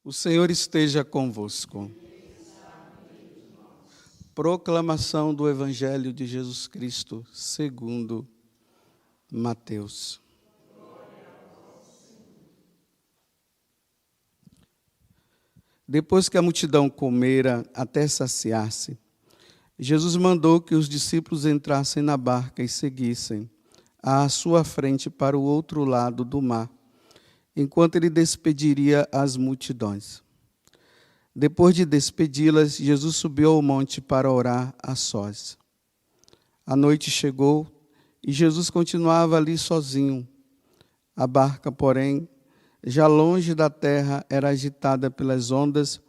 O Senhor esteja convosco. Proclamação do Evangelho de Jesus Cristo, segundo Mateus. Depois que a multidão comera até saciar-se, Jesus mandou que os discípulos entrassem na barca e seguissem à sua frente para o outro lado do mar, enquanto ele despediria as multidões. Depois de despedi-las, Jesus subiu ao monte para orar a sós. A noite chegou e Jesus continuava ali sozinho. A barca, porém, já longe da terra, era agitada pelas ondas,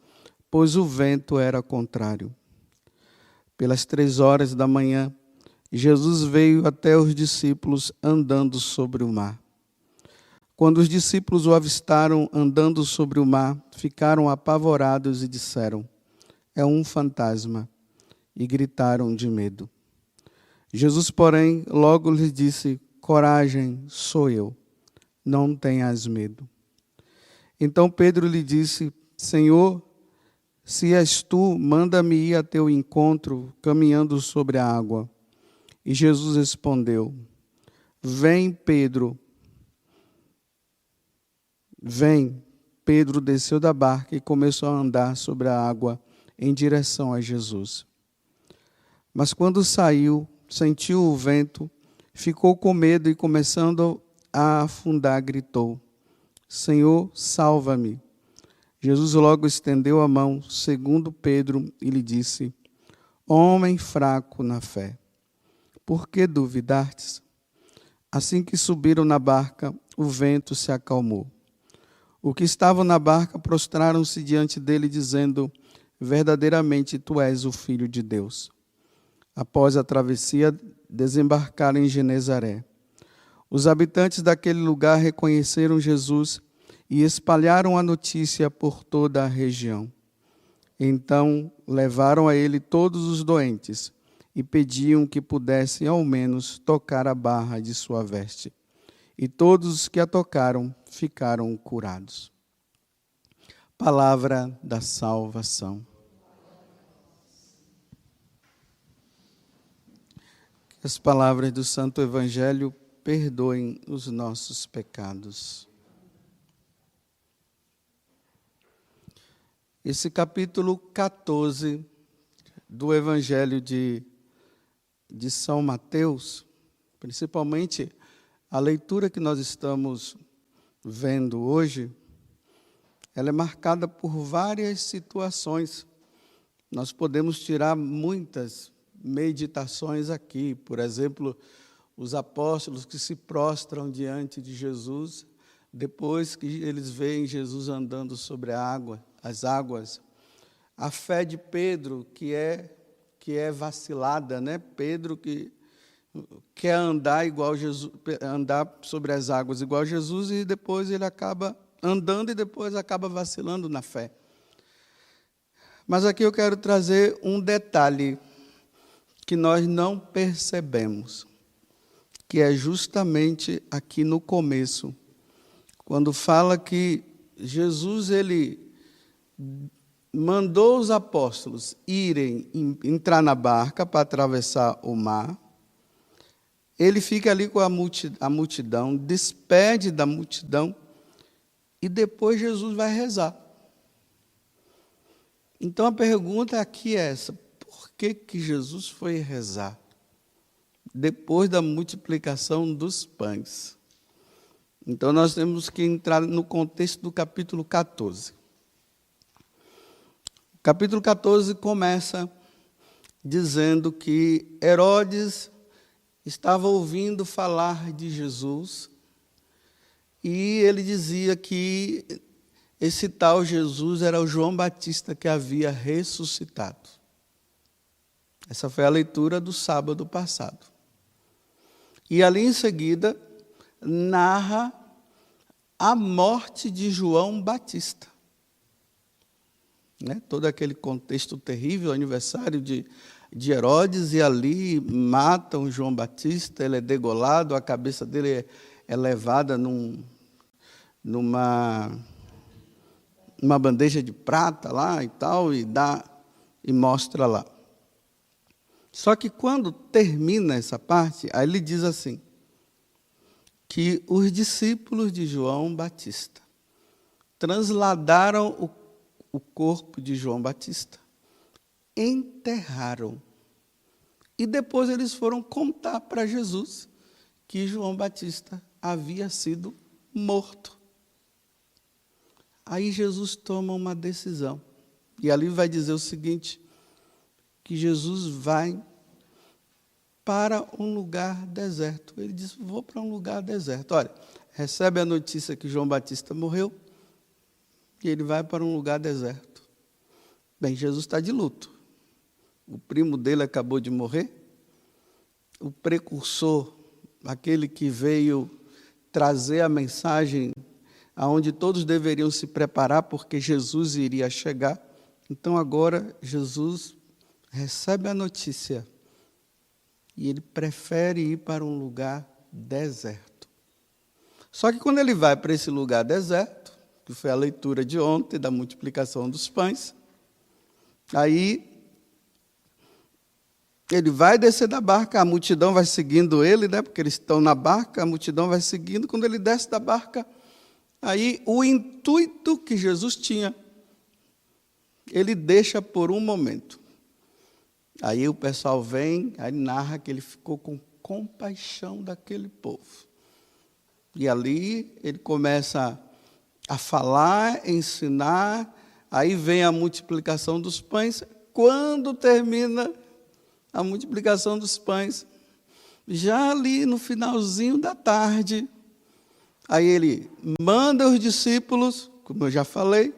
pois o vento era contrário. Pelas 3 horas da manhã, Jesus veio até os discípulos andando sobre o mar. Quando os discípulos o avistaram andando sobre o mar, ficaram apavorados e disseram: "É um fantasma", e gritaram de medo. Jesus, porém, logo lhes disse: "Coragem, sou eu, não tenhas medo." Então Pedro lhe disse: "Senhor, se és tu, manda-me ir a teu encontro, caminhando sobre a água." E Jesus respondeu: "Vem, Pedro." "Vem." Pedro desceu da barca e começou a andar sobre a água em direção a Jesus. Mas quando saiu, sentiu o vento, ficou com medo e, começando a afundar, gritou: "Senhor, salva-me." Jesus logo estendeu a mão, segundo Pedro, e lhe disse: "Homem fraco na fé, por que duvidastes?" Assim que subiram na barca, o vento se acalmou. Os que estavam na barca prostraram-se diante dele, dizendo: "Verdadeiramente tu és o Filho de Deus." Após a travessia, desembarcaram em Genezaré. Os habitantes daquele lugar reconheceram Jesus e espalharam a notícia por toda a região. Então levaram a ele todos os doentes e pediam que pudessem ao menos tocar a barra de sua veste. E todos os que a tocaram ficaram curados. Palavra da salvação. Que as palavras do Santo Evangelho perdoem os nossos pecados. Esse capítulo 14 do Evangelho de São Mateus, principalmente a leitura que nós estamos vendo hoje, ela é marcada por várias situações. Nós podemos tirar muitas meditações aqui. Por exemplo, os apóstolos que se prostram diante de Jesus, depois que eles veem Jesus andando sobre as águas. A fé de Pedro, que é vacilada, né? Pedro que quer andar igual Jesus, andar sobre as águas igual Jesus, e depois ele acaba andando e depois acaba vacilando na fé. Mas aqui eu quero trazer um detalhe que nós não percebemos, que é justamente aqui no começo, quando fala que Jesus ele mandou os apóstolos entrar na barca para atravessar o mar. Ele fica ali com a multidão, despede da multidão e depois Jesus vai rezar. Então a pergunta aqui é essa: por que Jesus foi rezar depois da multiplicação dos pães? Então nós temos que entrar no contexto do capítulo 14. O capítulo 14 começa dizendo que Herodes estava ouvindo falar de Jesus e ele dizia que esse tal Jesus era o João Batista que havia ressuscitado. Essa foi a leitura do sábado passado. E ali em seguida narra a morte de João Batista. Né? Todo aquele contexto terrível, aniversário de Herodes, e ali matam João Batista, ele é degolado, a cabeça dele é levada numa uma bandeja de prata lá e tal, e dá e mostra lá. Só que quando termina essa parte, aí ele diz assim, que os discípulos de João Batista transladaram o corpo de João Batista, enterraram, e depois eles foram contar para Jesus que João Batista havia sido morto. Aí Jesus toma uma decisão, e ali vai dizer o seguinte, que Jesus vai para um lugar deserto. Ele diz, vou para um lugar deserto. Olha, recebe a notícia que João Batista morreu, e ele vai para um lugar deserto. Bem, Jesus está de luto. O primo dele acabou de morrer. O precursor, aquele que veio trazer a mensagem aonde todos deveriam se preparar, porque Jesus iria chegar. Então agora Jesus recebe a notícia e ele prefere ir para um lugar deserto. Só que quando ele vai para esse lugar deserto, que foi a leitura de ontem, da multiplicação dos pães, aí ele vai descer da barca, a multidão vai seguindo ele, né, porque eles estão na barca, a multidão vai seguindo. Quando ele desce da barca, aí o intuito que Jesus tinha, ele deixa por um momento. Aí o pessoal vem, aí narra que ele ficou com compaixão daquele povo. E ali ele começa a falar, ensinar, aí vem a multiplicação dos pães. Quando termina a multiplicação dos pães, já ali no finalzinho da tarde, aí ele manda os discípulos, como eu já falei,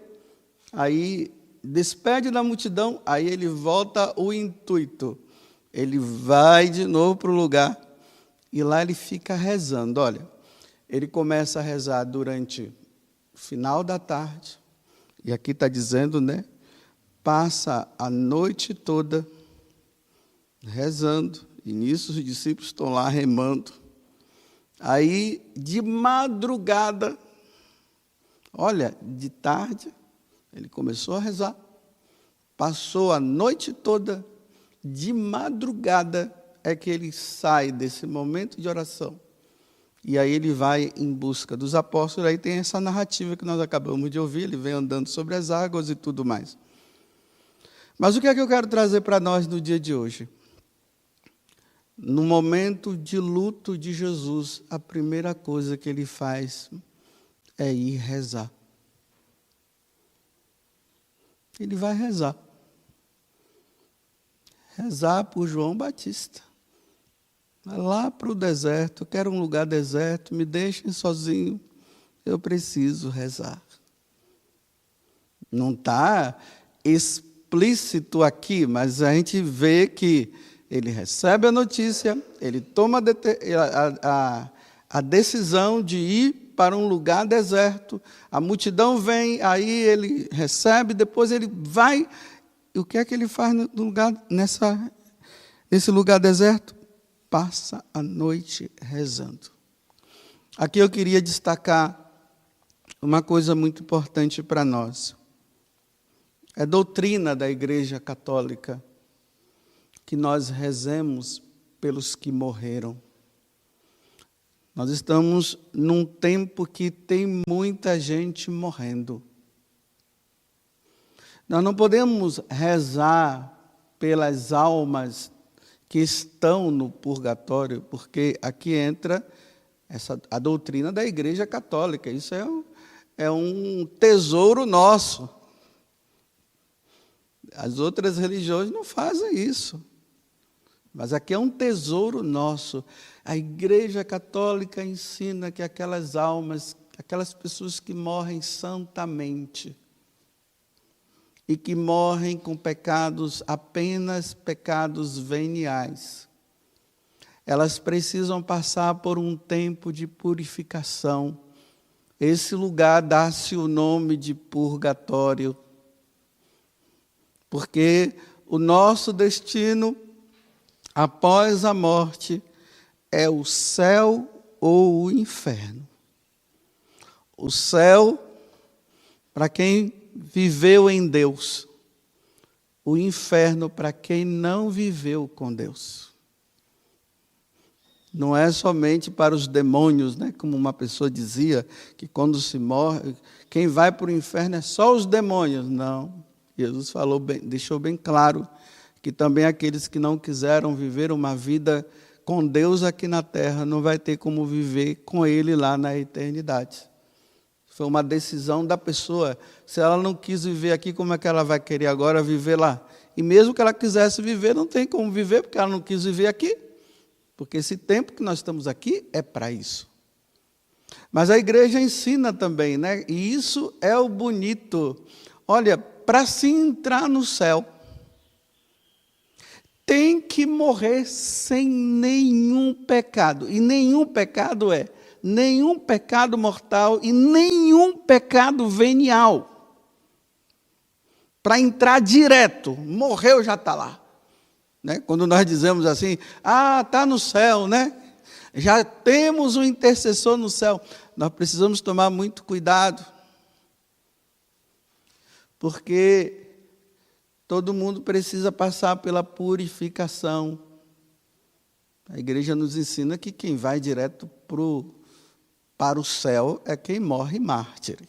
aí despede da multidão, aí ele volta o intuito. Ele vai de novo para o lugar e lá ele fica rezando. Olha, ele começa a rezar durante o final da tarde, e aqui está dizendo, né? Passa a noite toda rezando, e nisso os discípulos estão lá remando. Aí, de madrugada, olha, de tarde, ele começou a rezar, passou a noite toda, de madrugada é que ele sai desse momento de oração. E aí ele vai em busca dos apóstolos, aí tem essa narrativa que nós acabamos de ouvir, ele vem andando sobre as águas e tudo mais. Mas o que é que eu quero trazer para nós no dia de hoje? No momento de luto de Jesus, a primeira coisa que ele faz é ir rezar. Ele vai rezar. Rezar por João Batista. Vai lá para o deserto, eu quero um lugar deserto, me deixem sozinho, eu preciso rezar. Não está explícito aqui, mas a gente vê que ele recebe a notícia, ele toma a decisão de ir para um lugar deserto, a multidão vem, aí ele recebe, depois ele vai. E o que é que ele faz no lugar, nesse lugar deserto? Passa a noite rezando. Aqui eu queria destacar uma coisa muito importante para nós. É doutrina da Igreja Católica que nós rezemos pelos que morreram. Nós estamos num tempo que tem muita gente morrendo. Nós não podemos rezar pelas almas que estão no purgatório, porque aqui entra a doutrina da Igreja Católica. Isso é um tesouro nosso. As outras religiões não fazem isso. Mas aqui é um tesouro nosso. A Igreja Católica ensina que aquelas almas, aquelas pessoas que morrem santamente e que morrem com pecados, apenas pecados veniais, elas precisam passar por um tempo de purificação. Esse lugar dá-se o nome de purgatório, porque o nosso destino após a morte é o céu ou o inferno. O céu, para quem viveu em Deus, o inferno para quem não viveu com Deus. Não é somente para os demônios, né? Como uma pessoa dizia, que quando se morre, quem vai para o inferno é só os demônios. Não, Jesus falou bem, deixou bem claro que também aqueles que não quiseram viver uma vida com Deus aqui na terra, não vai ter como viver com Ele lá na eternidade. Foi uma decisão da pessoa. Se ela não quis viver aqui, como é que ela vai querer agora viver lá? E mesmo que ela quisesse viver, não tem como viver, porque ela não quis viver aqui. Porque esse tempo que nós estamos aqui é para isso. Mas a igreja ensina também, né? E isso é o bonito. Olha, para se entrar no céu, tem que morrer sem nenhum pecado. E nenhum pecado é nenhum pecado mortal e nenhum pecado venial. Para entrar direto, morreu, já está lá. Né? Quando nós dizemos assim, está no céu, né? Já temos um intercessor no céu. Nós precisamos tomar muito cuidado, porque todo mundo precisa passar pela purificação. A igreja nos ensina que quem vai direto para o céu é quem morre mártir,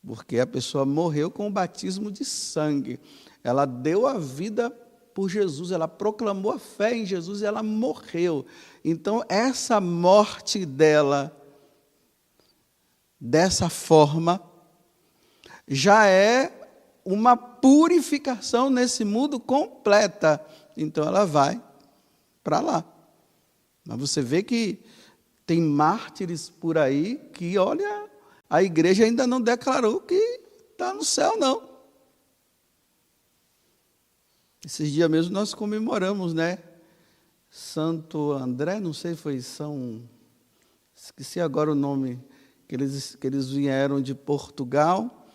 porque a pessoa morreu com o batismo de sangue. Ela deu a vida por Jesus, ela proclamou a fé em Jesus e ela morreu. Então, essa morte dela, dessa forma, já é uma purificação nesse mundo completa. Então, ela vai para lá. Mas você vê que tem mártires por aí que, olha, a igreja ainda não declarou que está no céu, não. Esses dias mesmo nós comemoramos, né? Santo André, não sei, foi esqueci agora o nome, que eles vieram de Portugal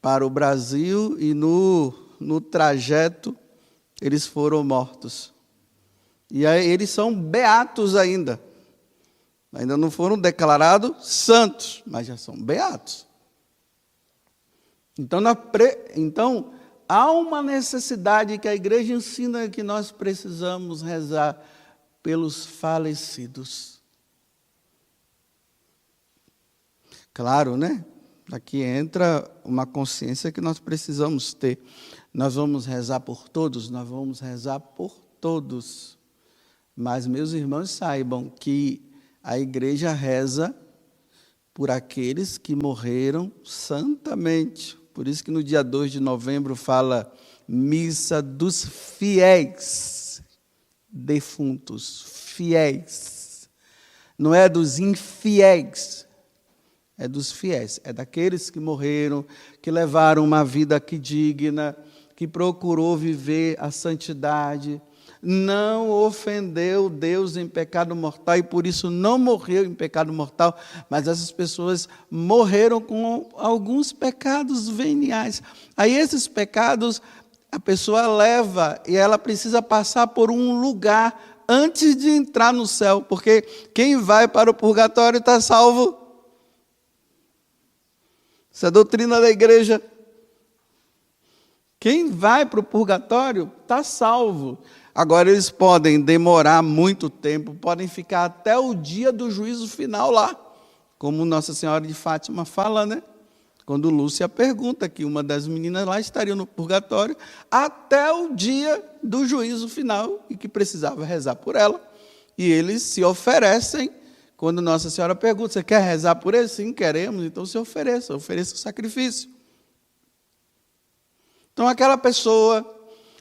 para o Brasil e no trajeto eles foram mortos. E aí eles são beatos ainda. Ainda não foram declarados santos, mas já são beatos. Então, há uma necessidade que a igreja ensina que nós precisamos rezar pelos falecidos. Claro, né? Aqui entra uma consciência que nós precisamos ter. Nós vamos rezar por todos, nós vamos rezar por todos. Mas, meus irmãos, saibam que a igreja reza por aqueles que morreram santamente. Por isso que no dia 2 de novembro fala missa dos fiéis defuntos, fiéis. Não é dos infiéis, é dos fiéis. É daqueles que morreram, que levaram uma vida que digna, que procurou viver a santidade, não ofendeu Deus em pecado mortal e por isso não morreu em pecado mortal, mas essas pessoas morreram com alguns pecados veniais. Aí esses pecados a pessoa leva e ela precisa passar por um lugar antes de entrar no céu, porque quem vai para o purgatório está salvo. Essa é a doutrina da igreja. Quem vai para o purgatório está salvo. Agora, eles podem demorar muito tempo, podem ficar até o dia do juízo final lá, como Nossa Senhora de Fátima fala, né? Quando Lúcia pergunta que uma das meninas lá estaria no purgatório até o dia do juízo final e que precisava rezar por ela. E eles se oferecem, quando Nossa Senhora pergunta, você quer rezar por ele? Sim, queremos, então se ofereça o sacrifício. Então, aquela pessoa,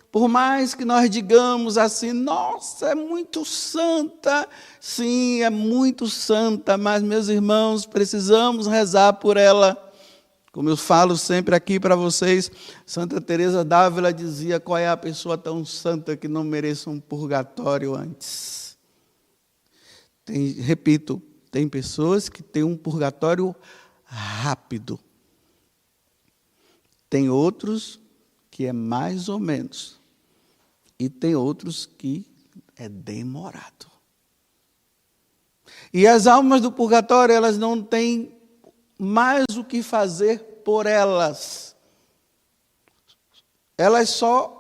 por mais que nós digamos assim, nossa, é muito santa. Sim, é muito santa, mas, meus irmãos, precisamos rezar por ela. Como eu falo sempre aqui para vocês, Santa Teresa d'Ávila dizia, qual é a pessoa tão santa que não mereça um purgatório antes? Repito, tem pessoas que têm um purgatório rápido. Tem outros que é mais ou menos. E tem outros que é demorado. E as almas do purgatório, elas não têm mais o que fazer por elas. Elas só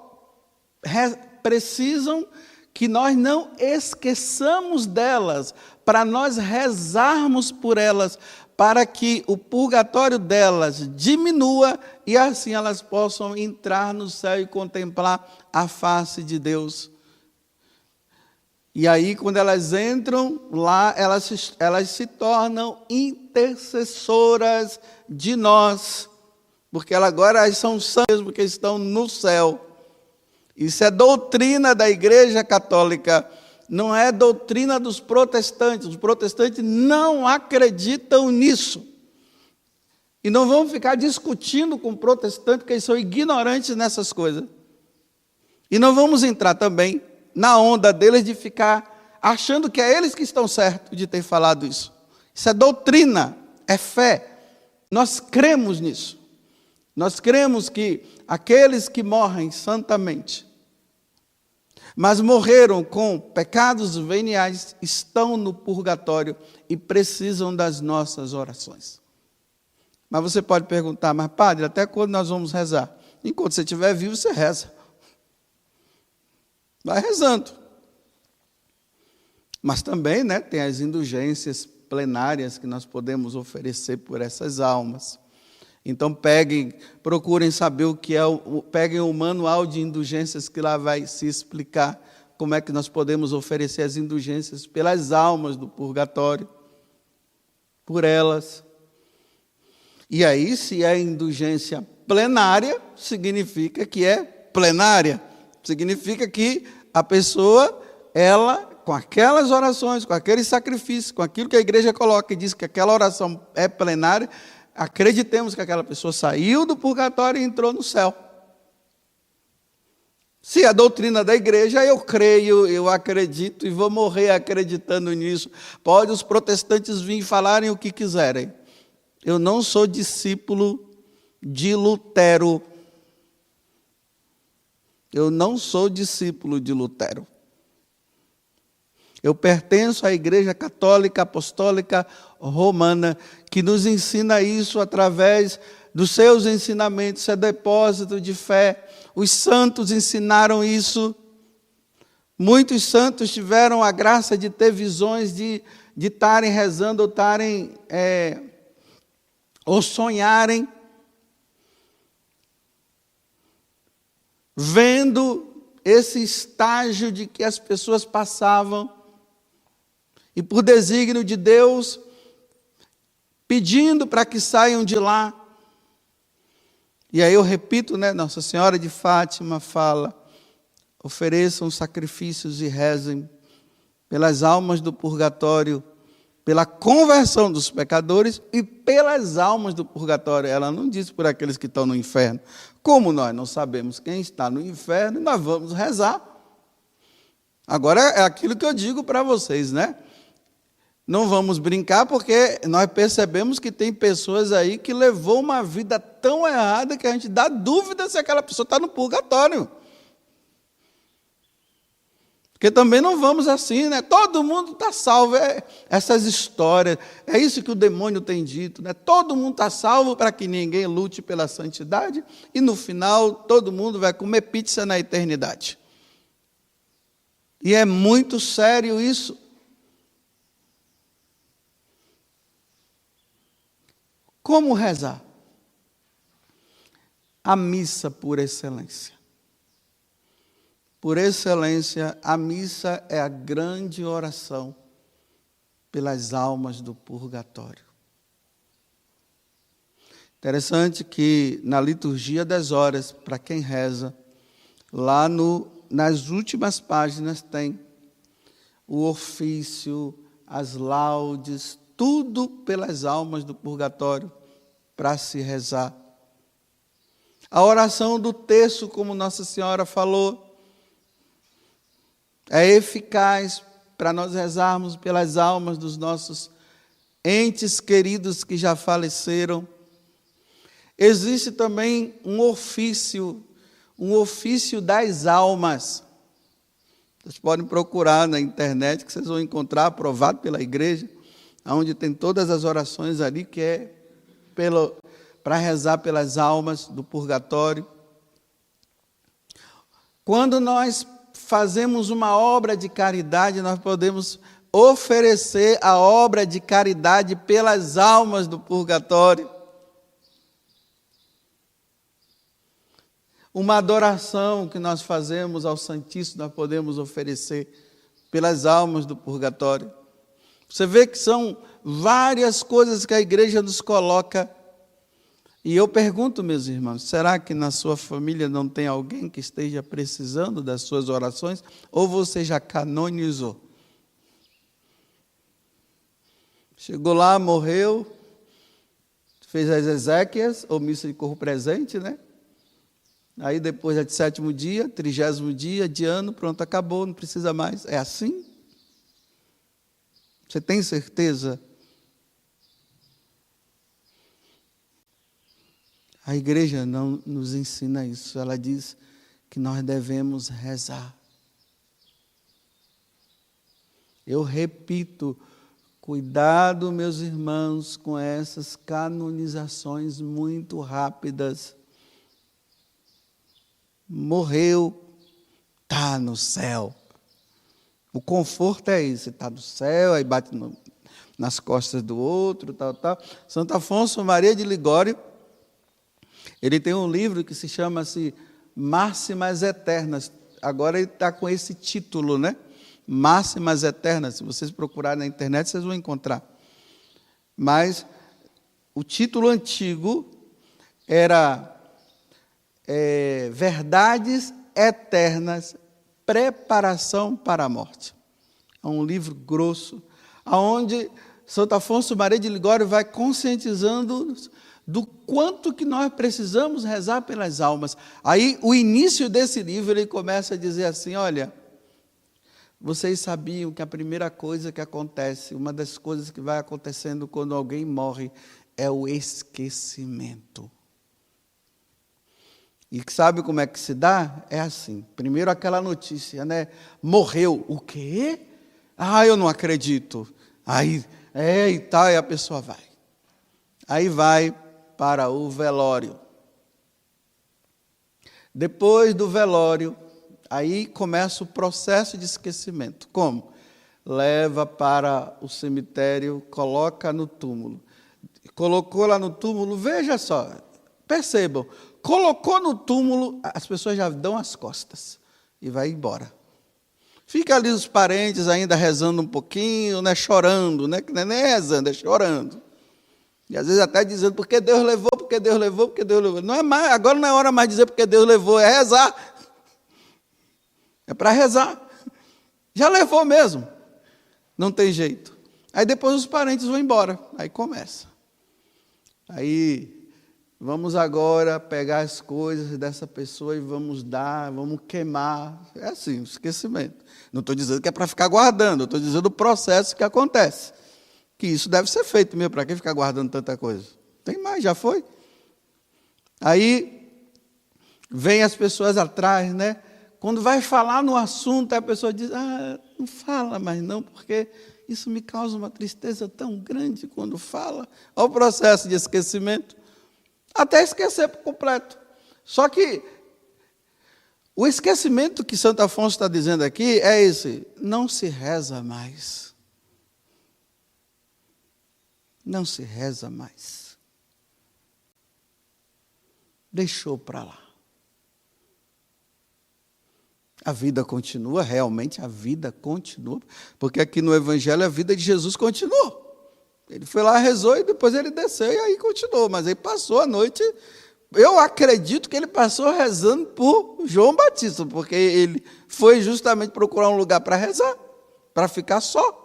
precisam que nós não esqueçamos delas, para nós rezarmos por elas, para que o purgatório delas diminua e assim elas possam entrar no céu e contemplar a face de Deus. E aí, quando elas entram lá, elas se tornam intercessoras de nós, porque agora elas são santas, porque estão no céu. Isso é doutrina da Igreja Católica, não é doutrina dos protestantes. Os protestantes não acreditam nisso. E não vamos ficar discutindo com protestantes, porque eles são ignorantes nessas coisas. E não vamos entrar também na onda deles de ficar achando que é eles que estão certos de ter falado isso. Isso é doutrina, é fé. Nós cremos nisso. Nós cremos que aqueles que morrem santamente, mas morreram com pecados veniais, estão no purgatório e precisam das nossas orações. Mas você pode perguntar, mas padre, até quando nós vamos rezar? Enquanto você estiver vivo, você reza. Vai rezando. Mas também, tem as indulgências plenárias que nós podemos oferecer por essas almas. Então procurem saber o que é, peguem o manual de indulgências que lá vai se explicar como é que nós podemos oferecer as indulgências pelas almas do purgatório, por elas. E aí, se é indulgência plenária, significa que é plenária. Significa que a pessoa, ela, com aquelas orações, com aqueles sacrifícios, com aquilo que a igreja coloca e diz que aquela oração é plenária, acreditemos que aquela pessoa saiu do purgatório e entrou no céu. Se a doutrina da igreja, eu creio, eu acredito e vou morrer acreditando nisso. Pode os protestantes virem falarem o que quiserem. Eu não sou discípulo de Lutero. Eu não sou discípulo de Lutero. Eu pertenço à Igreja Católica Apostólica Romana, que nos ensina isso através dos seus ensinamentos, é depósito de fé. Os santos ensinaram isso. Muitos santos tiveram a graça de ter visões de estarem rezando, ou sonharem, vendo esse estágio de que as pessoas passavam, e por desígnio de Deus, pedindo para que saiam de lá. E aí eu repito, Nossa Senhora de Fátima fala, ofereçam sacrifícios e rezem pelas almas do purgatório, pela conversão dos pecadores e pelas almas do purgatório. Ela não diz por aqueles que estão no inferno. Como nós não sabemos quem está no inferno, nós vamos rezar. Agora é aquilo que eu digo para vocês, Não vamos brincar, porque nós percebemos que tem pessoas aí que levou uma vida tão errada que a gente dá dúvida se aquela pessoa está no purgatório. Porque também não vamos assim, Todo mundo está salvo. Essas histórias, é isso que o demônio tem dito, Todo mundo está salvo para que ninguém lute pela santidade e no final todo mundo vai comer pizza na eternidade. E é muito sério isso. Como rezar? A missa por excelência. Por excelência, a missa é a grande oração pelas almas do purgatório. Interessante que na liturgia das horas, para quem reza, lá nas últimas páginas tem o ofício, as laudes, tudo pelas almas do purgatório para se rezar. A oração do terço, como Nossa Senhora falou, é eficaz para nós rezarmos pelas almas dos nossos entes queridos que já faleceram. Existe também um ofício das almas. Vocês podem procurar na internet, que vocês vão encontrar, aprovado pela igreja, onde tem todas as orações ali, que é para rezar pelas almas do purgatório. Quando nós fazemos uma obra de caridade, nós podemos oferecer a obra de caridade pelas almas do purgatório. Uma adoração que nós fazemos ao Santíssimo, nós podemos oferecer pelas almas do purgatório. Você vê que são várias coisas que a igreja nos coloca. E eu pergunto, meus irmãos, será que na sua família não tem alguém que esteja precisando das suas orações? Ou você já canonizou? Chegou lá, morreu, fez as exéquias, ou missa de corpo presente, né? Aí depois é de 7º dia, 30º dia de ano, pronto, acabou, não precisa mais. É assim? Você tem certeza? A igreja não nos ensina isso. Ela diz que nós devemos rezar. Eu repito, cuidado, meus irmãos, com essas canonizações muito rápidas. Morreu, está no céu. O conforto é isso, está no céu, aí bate nas costas do outro, tal. Santo Afonso Maria de Ligório, ele tem um livro que se chama Máximas Eternas. Agora ele está com esse título, né? Máximas Eternas. Se vocês procurarem na internet, vocês vão encontrar. Mas o título antigo era Verdades Eternas, Preparação para a Morte. É um livro grosso, onde Santo Afonso Maria de Ligório vai conscientizando do quanto que nós precisamos rezar pelas almas. Aí, o início desse livro, ele começa a dizer assim, olha, vocês sabiam que a primeira coisa que acontece, uma das coisas que vai acontecendo quando alguém morre, é o esquecimento. E sabe como é que se dá? É assim, primeiro aquela notícia, né? Morreu. O quê? Ah, eu não acredito. Aí, e tal, e a pessoa vai. Aí vai para o velório. Depois do velório, aí começa o processo de esquecimento. Como? Leva para o cemitério, coloca no túmulo. Colocou lá no túmulo, veja só, percebam, colocou no túmulo, as pessoas já dão as costas e vai embora. Fica ali os parentes ainda rezando um pouquinho, né, chorando, né, que não é nem rezando, é chorando. E às vezes até dizendo, porque Deus levou, porque Deus levou, porque Deus levou. Não é mais, agora não é hora mais de dizer porque Deus levou, é rezar. É para rezar. Já levou mesmo. Não tem jeito. Aí depois os parentes vão embora. Aí começa. Aí vamos agora pegar as coisas dessa pessoa e vamos dar, vamos queimar. É assim, esquecimento. Não estou dizendo que é para ficar guardando, estou dizendo o processo que acontece. Que isso deve ser feito mesmo, para que ficar guardando tanta coisa? Tem mais, já foi. Aí, vem as pessoas atrás, né? Quando vai falar no assunto, a pessoa diz, não fala mais não, porque isso me causa uma tristeza tão grande quando fala. Olha o processo de esquecimento. Até esquecer por completo. Só que o esquecimento que Santo Afonso está dizendo aqui é esse, não se reza mais. Não se reza mais. Deixou para lá. A vida continua, realmente a vida continua, porque aqui no Evangelho a vida de Jesus continuou. Ele foi lá, rezou e depois ele desceu e aí continuou, mas aí passou a noite, eu acredito que ele passou rezando por João Batista, porque ele foi justamente procurar um lugar para rezar, para ficar só.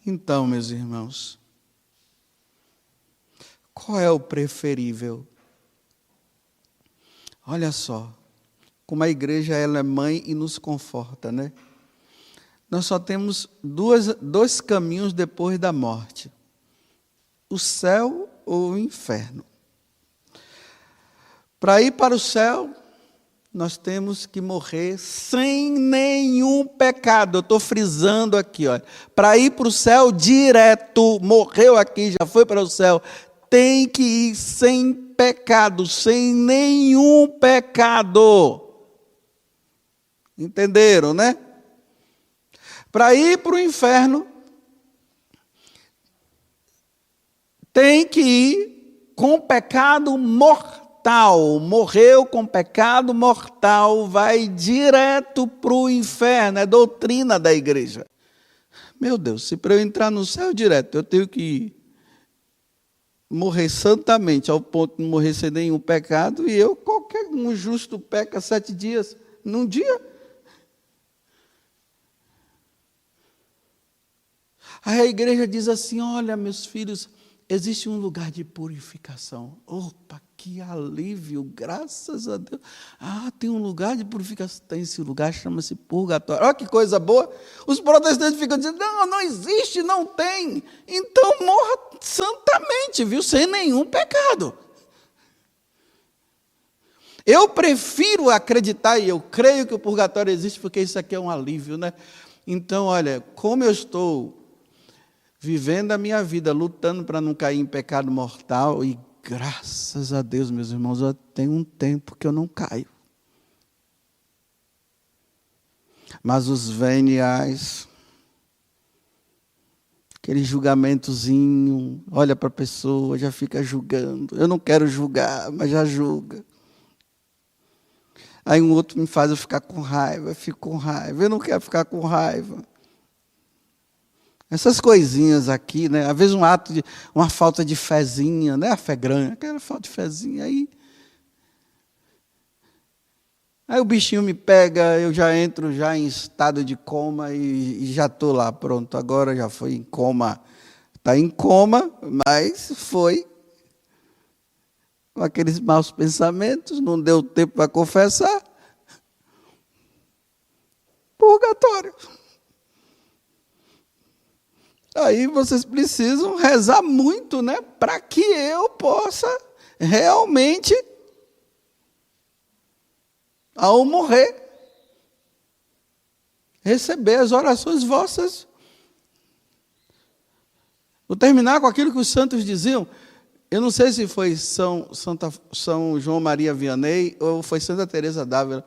Então, meus irmãos, qual é o preferível? Olha só, como a igreja ela é mãe e nos conforta, né? Nós só temos dois caminhos depois da morte: o céu ou o inferno. Para ir para o céu, nós temos que morrer sem nenhum pecado. Eu estou frisando aqui, olha. Para ir para o céu direto, morreu aqui, já foi para o céu, tem que ir sem pecado, sem nenhum pecado. Entenderam, né? Para ir para o inferno, tem que ir com pecado mortal. Morreu com pecado mortal, vai direto para o inferno. É doutrina da igreja. Meu Deus, se para eu entrar no céu direto, eu tenho que morrer santamente, ao ponto de não morrer sem nenhum pecado, e eu, qualquer um justo peca 7 dias num dia. Aí a igreja diz assim: olha, meus filhos, existe um lugar de purificação. Opa, que alívio, graças a Deus. Ah, tem um lugar de purificação. Tem esse lugar, chama-se purgatório. Olha que coisa boa. Os protestantes ficam dizendo: não, não existe, não tem. Então morra santamente, viu? Sem nenhum pecado. Eu prefiro acreditar, e eu creio que o purgatório existe, porque isso aqui é um alívio, né? Então, olha, como eu estou vivendo a minha vida, lutando para não cair em pecado mortal, e graças a Deus, meus irmãos, eu tenho um tempo que eu não caio. Mas os veniais, aquele julgamentozinho, olha para a pessoa, já fica julgando. Eu não quero julgar, mas já julga. Aí um outro me faz eu ficar com raiva, eu fico com raiva, eu não quero ficar com raiva. Essas coisinhas aqui, né? Às vezes uma falta de fezinha, né? A fé grande, aquela falta de fezinha aí. Aí o bichinho me pega, eu já entro já em estado de coma e já estou lá, pronto. Agora já foi em coma. Está em coma, mas foi com aqueles maus pensamentos, não deu tempo para confessar. Purgatório. Aí vocês precisam rezar muito, né? Para que eu possa realmente, ao morrer, receber as orações vossas. Vou terminar com aquilo que os santos diziam. Eu não sei se foi São João Maria Vianney ou foi Santa Teresa d'Ávila,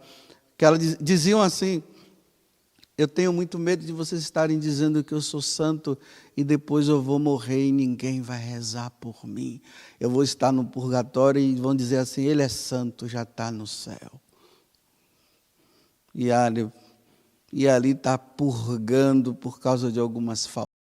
que elas diziam assim: eu tenho muito medo de vocês estarem dizendo que eu sou santo e depois eu vou morrer e ninguém vai rezar por mim. Eu vou estar no purgatório e vão dizer assim: ele é santo, já está no céu. E ali está purgando por causa de algumas faltas.